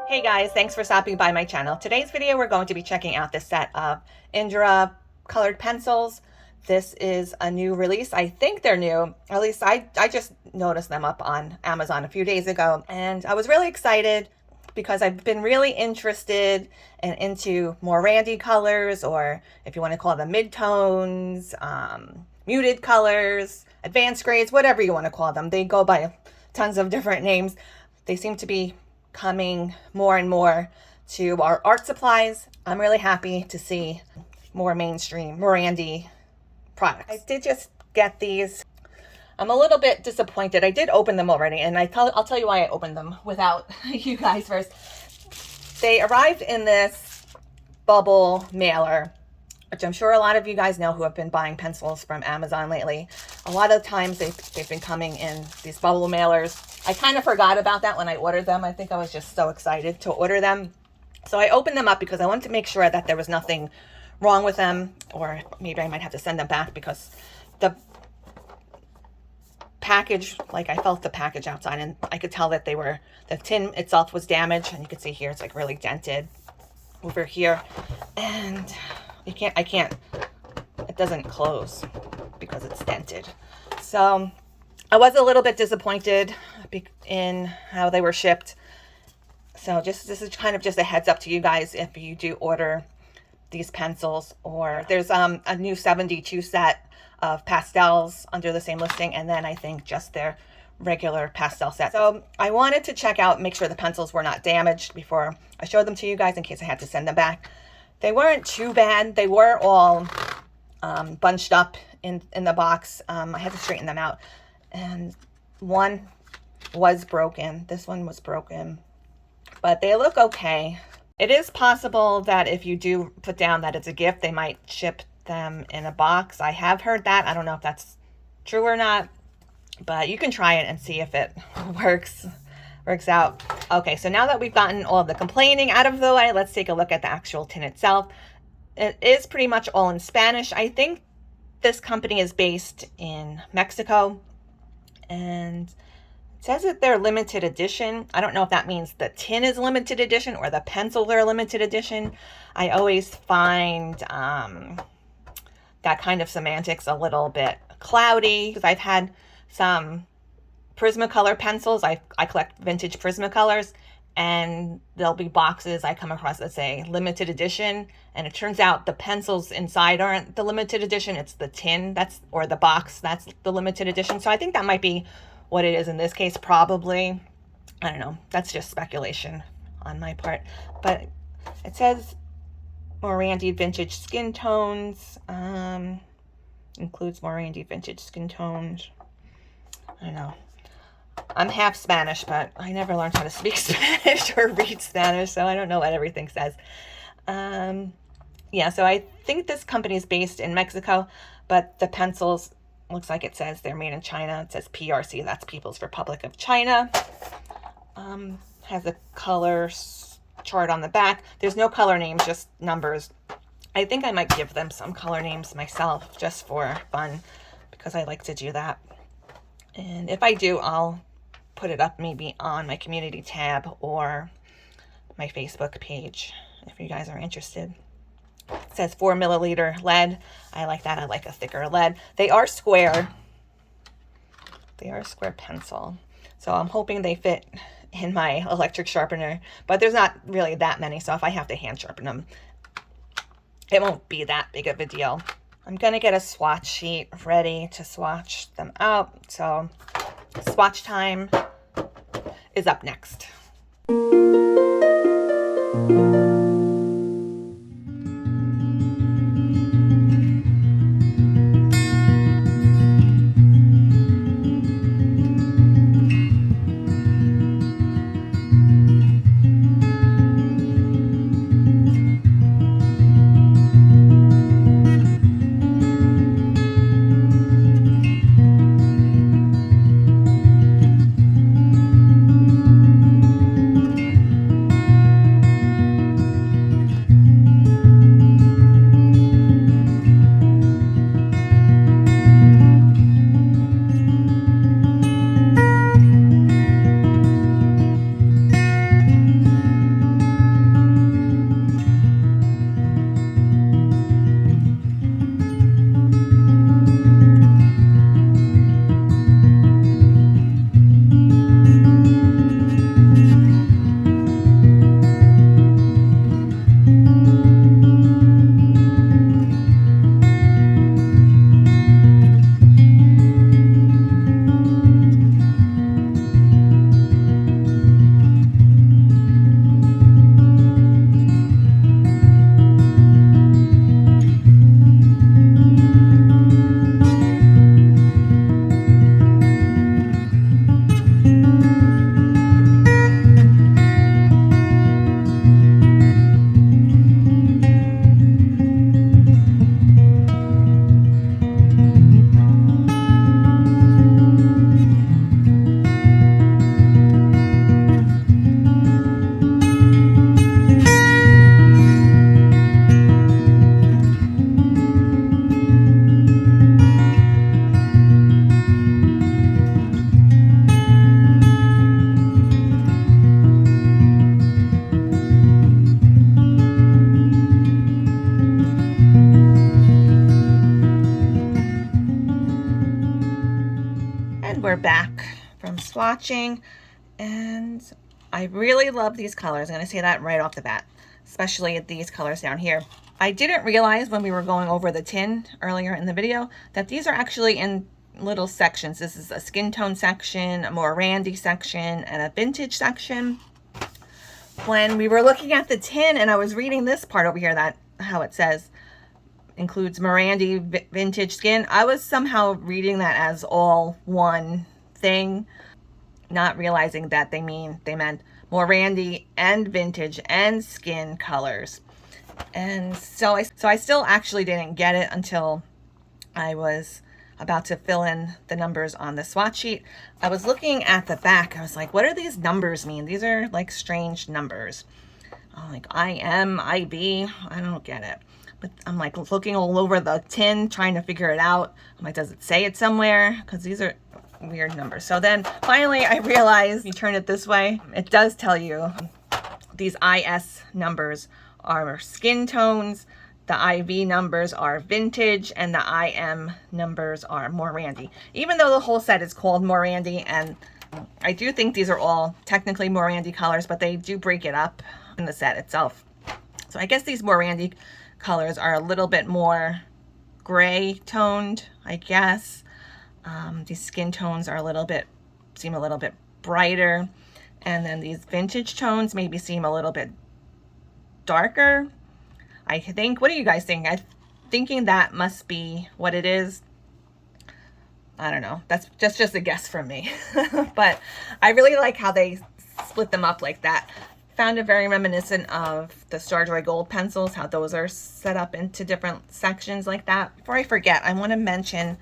Hey guys, thanks for stopping by my channel. Today's video we're going to be checking out this set of Indra colored pencils. This is a new release. I think they're new. At least I just noticed them up on Amazon a few days ago, and I was really excited because I've been really interested and into Morandi colors, or if you want to call them mid-tones, muted colors, advanced grades, whatever you want to call them. They go by tons of different names. They seem to be coming more and more to our art supplies. I'm really happy to see more mainstream Morandi products. I did just get these. I'm a little bit disappointed. I did open them already, and I'll tell you why I opened them without you guys first. They arrived in this bubble mailer, which I'm sure a lot of you guys know who have been buying pencils from Amazon lately. A lot of times they've been coming in these bubble mailers. I kind of forgot about that when I ordered them. I think I was just so excited to order them. So I opened them up because I wanted to make sure that there was nothing wrong with them, or maybe I might have to send them back because the package, like I felt the package outside and I could tell that the tin itself was damaged, and you can see here it's like really dented over here, and it doesn't close because it's dented. So I was a little bit disappointed in how they were shipped. So this is kind of just a heads up to you guys if you do order these pencils, or there's a new 72 set of pastels under the same listing, and then I think just their regular pastel set. So I wanted to check out, make sure the pencils were not damaged before I showed them to you guys in case I had to send them back. They weren't too bad. They were all bunched up in the box. I had to straighten them out, and one was broken. This one was broken, but they look okay. It is possible that if you do put down that it's a gift, they might ship them in a box. I have heard that. I don't know if that's true or not, but you can try it and see if it works out. Okay, so now that we've gotten all the complaining out of the way, let's take a look at the actual tin itself. It is pretty much all in Spanish. I think this company is based in Mexico, and it says that they're limited edition. I don't know if that means the tin is limited edition or the pencils are limited edition. I always find that kind of semantics a little bit cloudy, because I've had some Prismacolor pencils. I collect vintage Prismacolors, and there'll be boxes I come across that say limited edition, and it turns out the pencils inside aren't the limited edition. It's the tin or the box that's the limited edition. So I think that might be what it is in this case, probably. I don't know. That's just speculation on my part. But it says Morandi vintage skin tones. Includes Morandi vintage skin tones. I don't know. I'm half Spanish, but I never learned how to speak Spanish or read Spanish, so I don't know what everything says. Yeah, so I think this company is based in Mexico, but the pencils, looks like it says they're made in China. It says PRC, that's People's Republic of China. Has a color chart on the back. There's no color names, just numbers. I think I might give them some color names myself just for fun, because I like to do that. And if I do, I'll put it up maybe on my community tab or my Facebook page if you guys are interested. It says 4 milliliter lead. I like that. I like a thicker lead. They are square. They are a square pencil. So I'm hoping they fit in my electric sharpener, but there's not really that many. So if I have to hand sharpen them, it won't be that big of a deal. I'm going to get a swatch sheet ready to swatch them out. So swatch time is up next. And we're back from swatching, and I really love these colors. I'm going to say that right off the bat, especially these colors down here. I didn't realize when we were going over the tin earlier in the video that these are actually in little sections. This is a skin tone section, a Morandi section, and a vintage section. When we were looking at the tin and I was reading this part over here, that how it says includes Morandi vintage skin, I was somehow reading that as all one thing, not realizing that they meant Morandi and vintage and skin colors. And so I still actually didn't get it until I was about to fill in the numbers on the swatch sheet. I was looking at the back. I was like, what do these numbers mean? These are like strange numbers. I'm like IM, IB, I don't get it. But I'm like looking all over the tin, trying to figure it out. I'm like, does it say it somewhere? Because these are weird numbers. So then finally I realized, you turn it this way, it does tell you these IS numbers are skin tones, the IV numbers are vintage, and the IM numbers are Morandi. Even though the whole set is called Morandi, and I do think these are all technically Morandi colors, but they do break it up in the set itself. So I guess these Morandi colors are a little bit more gray toned, I guess. These skin tones are seem a little bit brighter, and then these vintage tones maybe seem a little bit darker, I think. What do you guys think? I'm thinking that must be what it is. I don't know. That's just a guess from me. But I really like how they split them up like that. Found it very reminiscent of the Starjoy Gold pencils, how those are set up into different sections like that. Before I forget, I want to mention,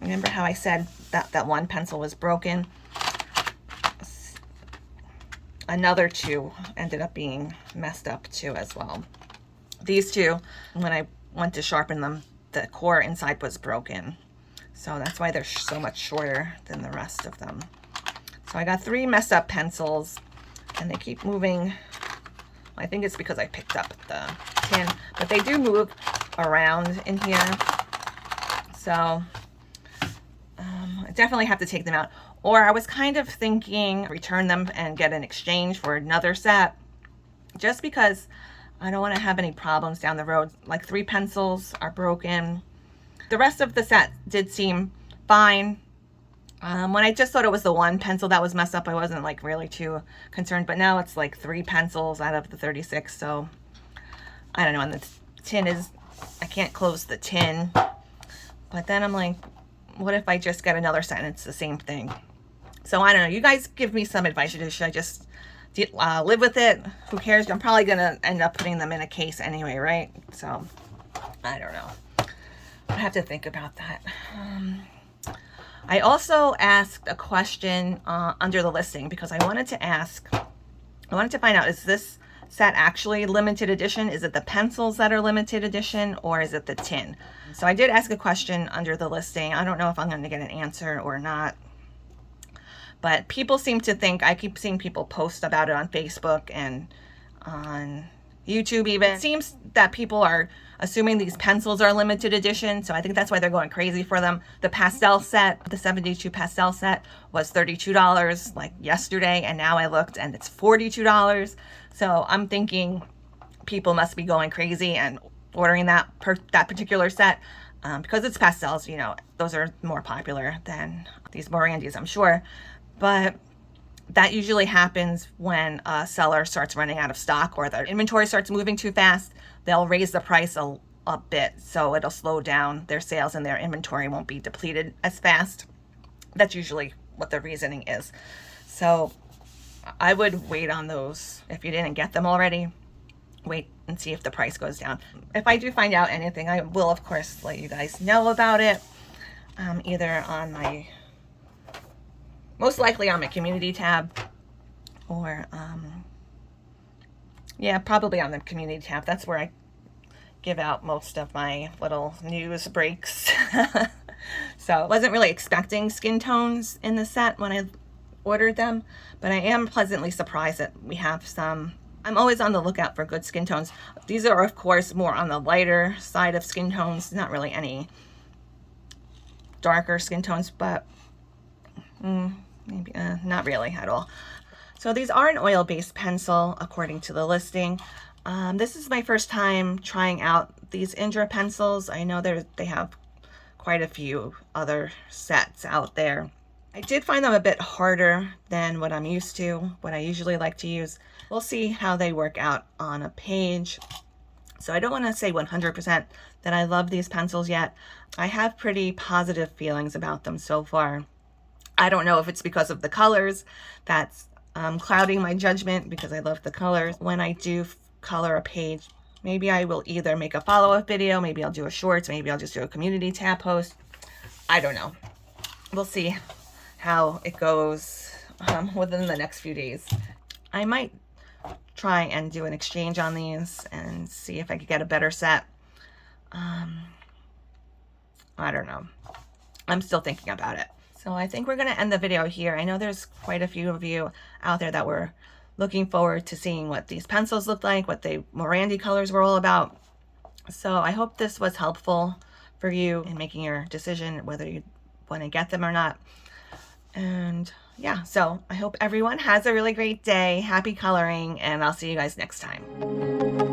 remember how I said that one pencil was broken? Another two ended up being messed up too as well. These two, when I went to sharpen them, the core inside was broken. So that's why they're so much shorter than the rest of them. So I got 3 messed up pencils, and they keep moving. I think it's because I picked up the tin, but they do move around in here. So I definitely have to take them out. Or I was kind of thinking return them and get an exchange for another set, just because I don't want to have any problems down the road. Like 3 pencils are broken. The rest of the set did seem fine. When I just thought it was the one pencil that was messed up, I wasn't like really too concerned, but now it's like 3 pencils out of the 36. So I don't know. And the tin is, I can't close the tin, but then I'm like, what if I just get another set and it's the same thing? So I don't know. You guys give me some advice. Should I just live with it? Who cares? I'm probably going to end up putting them in a case anyway, right? So I don't know. I have to think about that. I also asked a question under the listing because I wanted to find out, is this set actually limited edition? Is it the pencils that are limited edition, or is it the tin? So I did ask a question under the listing. I don't know if I'm going to get an answer or not. But people seem to think, I keep seeing people post about it on Facebook and on YouTube even. It seems that people are assuming these pencils are limited edition, so I think that's why they're going crazy for them. The pastel set, the 72 pastel set, was $32 like yesterday, and now I looked and it's $42. So I'm thinking people must be going crazy and ordering that particular set because it's pastels. You know, those are more popular than these Morandis, I'm sure. But that usually happens when a seller starts running out of stock or their inventory starts moving too fast. They'll raise the price a bit, so it'll slow down their sales and their inventory won't be depleted as fast. That's usually what the reasoning is. So I would wait on those. If you didn't get them already, wait and see if the price goes down. If I do find out anything, I will of course let you guys know about it, either on my, most likely on my community tab, or yeah, probably on the community tab. That's where I give out most of my little news breaks. So I wasn't really expecting skin tones in the set when I ordered them, but I am pleasantly surprised that we have some. I'm always on the lookout for good skin tones. These are of course more on the lighter side of skin tones, not really any darker skin tones, but Maybe, not really at all. So these are an oil-based pencil, according to the listing. This is my first time trying out these Indra pencils. I know they have quite a few other sets out there. I did find them a bit harder than what I'm used to, what I usually like to use. We'll see how they work out on a page. So I don't want to say 100% that I love these pencils yet. I have pretty positive feelings about them so far. I don't know if it's because of the colors that's clouding my judgment, because I love the colors. When I do color a page, maybe I will either make a follow-up video, maybe I'll do a shorts, maybe I'll just do a community tab post. I don't know. We'll see how it goes within the next few days. I might try and do an exchange on these and see if I could get a better set. I don't know. I'm still thinking about it. So I think we're going to end the video here. I know there's quite a few of you out there that were looking forward to seeing what these pencils looked like, what the Morandi colors were all about. So I hope this was helpful for you in making your decision whether you want to get them or not. And yeah, so I hope everyone has a really great day. Happy coloring, and I'll see you guys next time.